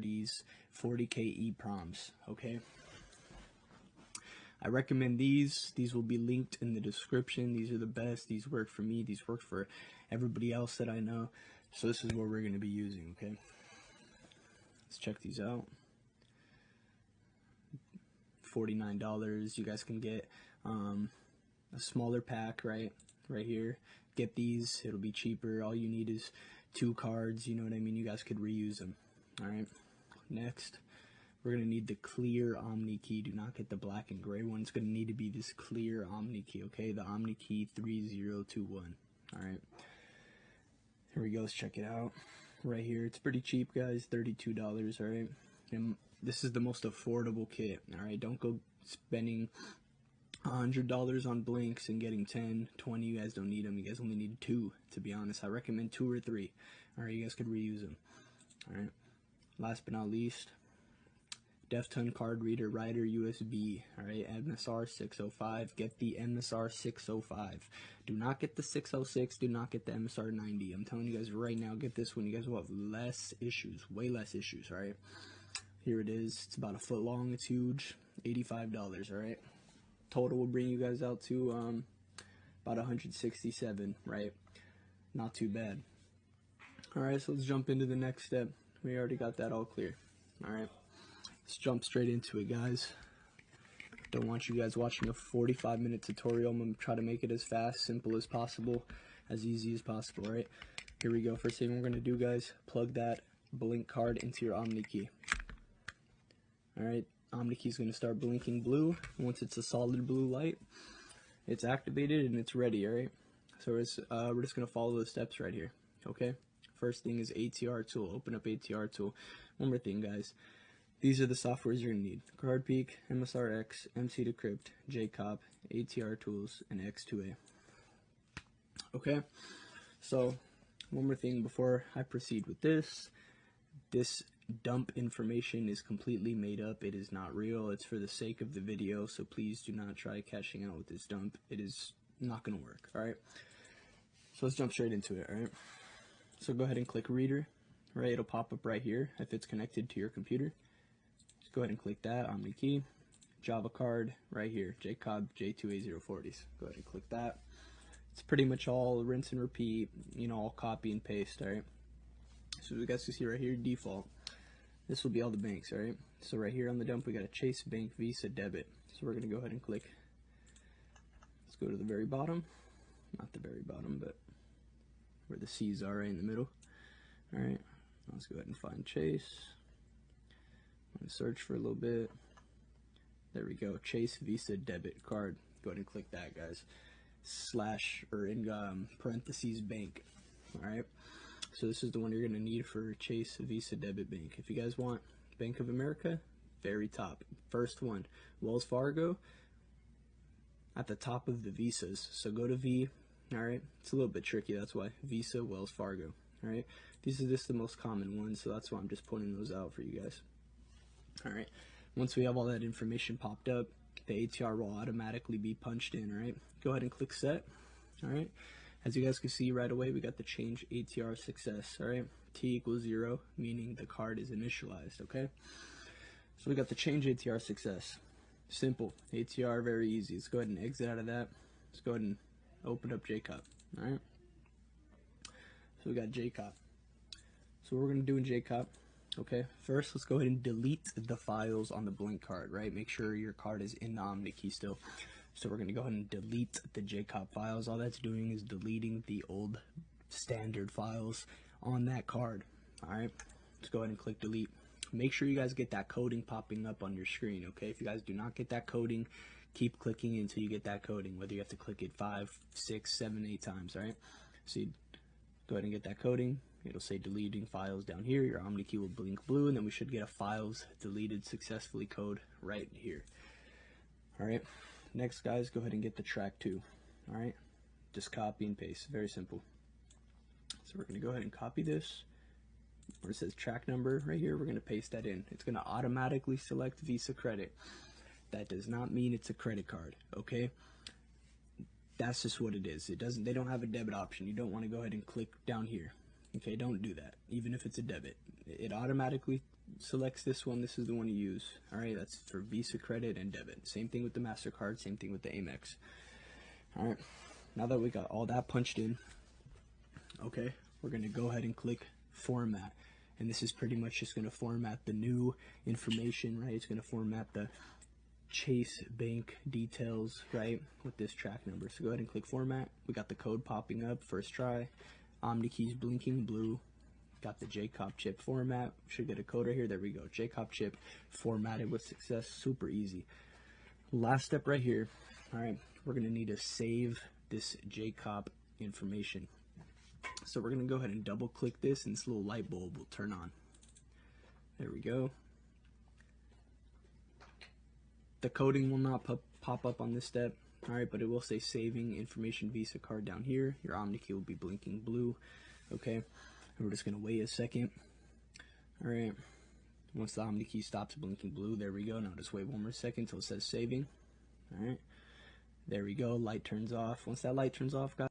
these 40K EPROMs, okay? I recommend these. These will be linked in the description. These are the best. These work for me. These work for everybody else that I know. So this is what we're going to be using, okay? Let's check these out. $49. You guys can get a smaller pack, right here. Get these. It'll be cheaper. All you need is 2 cards. You know what I mean? You guys could reuse them. All right. Next, we're going to need the clear Omni key. Do not get the black and gray one. It's going to need to be this clear Omni key, okay? The Omni key 3021. All right. Here we go. Let's check it out. Right here. It's pretty cheap, guys. $32, all right? And this is the most affordable kit, all right? Don't go spending $100 on blinks and getting 10, 20. You guys don't need them. You guys only need 2, to be honest. I recommend 2 or 3. All right, you guys could reuse them. All right. Last but not least, Defton card reader writer USB. All right, MSR 605. Get the MSR 605. Do not get the 606. Do not get the MSR 90. I'm telling you guys right now, get this one. You guys will have less issues, way less issues. All right. Here it is. It's about a foot long. It's huge. $85. All right. Total will bring you guys out to about 167, right? Not too bad. All right, so let's jump into the next step. We already got that all clear. All right, let's jump straight into it, guys. Don't want you guys watching a 45-minute tutorial. I'm gonna try to make it as fast, simple as possible, as easy as possible. Right? Here we go. First thing we're gonna do, guys, plug that blink card into your Omni key. All right. Omni key is going to start blinking blue. Once it's a solid blue light, it's activated and it's ready, alright? So we're just going to follow the steps right here, okay? First thing is ATR tool. Open up ATR tool. One more thing, guys. These are the softwares you're going to need. CardPeek, MSRX, MC Decrypt, JCOP, ATR tools, and X2A. Okay? So, one more thing before I proceed with this. This dump information is completely made up. It is not real. It's for the sake of the video, so please do not try cashing out with this dump. It is not going to work, alright? So let's jump straight into it, alright? So go ahead and click reader, right? It'll pop up right here if it's connected to your computer. Just go ahead and click that, Omni key, Java card, right here, JCOB J2A040s. Go ahead and click that. It's pretty much all rinse and repeat, you know, all copy and paste, alright? So you guys can see right here, default. This will be all the banks, alright? So right here on the dump, we got a Chase Bank Visa Debit. So we're going to go ahead and click. Let's go to the very bottom. Not the very bottom, but where the C's are, right in the middle. Alright, let's go ahead and find Chase. I'm going to search for a little bit. There we go, Chase Visa Debit Card. Go ahead and click that, guys. Slash, or in parentheses, bank. Alright? So this is the one you're going to need for Chase Visa Debit Bank. If you guys want Bank of America, very top. First one. Wells Fargo, at the top of the visas. So go to V. Alright. It's a little bit tricky, that's why. Visa, Wells Fargo. Alright. These are just the most common ones, so that's why I'm just pointing those out for you guys. Alright. Once we have all that information popped up, the ATR will automatically be punched in. Alright. Go ahead and click set. Alright. As you guys can see right away, we got the change ATR success, alright? T equals 0, meaning the card is initialized, okay? So we got the change ATR success. Simple. ATR, very easy. Let's go ahead and exit out of that. Let's go ahead and open up JCOP, alright? So we got JCOP. So what we're going to do in JCOP, okay? First, let's go ahead and delete the files on the blink card, right? Make sure your card is in the Omni key still. So we're going to go ahead and delete the JCOP files. All that's doing is deleting the old standard files on that card. Alright, let's go ahead and click delete. Make sure you guys get that coding popping up on your screen, okay? If you guys do not get that coding, keep clicking until you get that coding, whether you have to click it 5, 6, 7, 8 times, alright? So you go ahead and get that coding. It'll say deleting files down here. Your Omni key will blink blue, and then we should get a files deleted successfully code right here. Alright. Next, guys, go ahead and get the track 2. Alright, just copy and paste. Very simple. So we're going to go ahead and copy this. Where it says track number right here, we're going to paste that in. It's going to automatically select Visa credit. That does not mean it's a credit card, okay? That's just what it is. They don't have a debit option. You don't want to go ahead and click down here. Okay, don't do that, even if it's a debit. It automatically selects this one, this is the one to use. All right, that's for Visa, credit, and debit. Same thing with the MasterCard, same thing with the Amex. All right, now that we got all that punched in, okay, we're gonna go ahead and click format. And this is pretty much just gonna format the new information, right? It's gonna format the Chase Bank details, right, with this track number. So go ahead and click format. We got the code popping up, first try. OmniKey's blinking blue. Got the JCOP chip format. Should get a code right here. There we go. JCOP chip formatted with success. Super easy. Last step right here. All right, we're gonna need to save this JCOP information. So we're gonna go ahead and double click this, and this little light bulb will turn on. There we go. The coding will not pop up on this step, all right, but it will say saving information Visa card down here. Your OmniKey will be blinking blue, okay? And we're just gonna wait a second. All right, once the OmniKey stops blinking blue, there we go. Now just wait one more second until it says saving. All right, there we go. Light turns off. Once that light turns off, guys,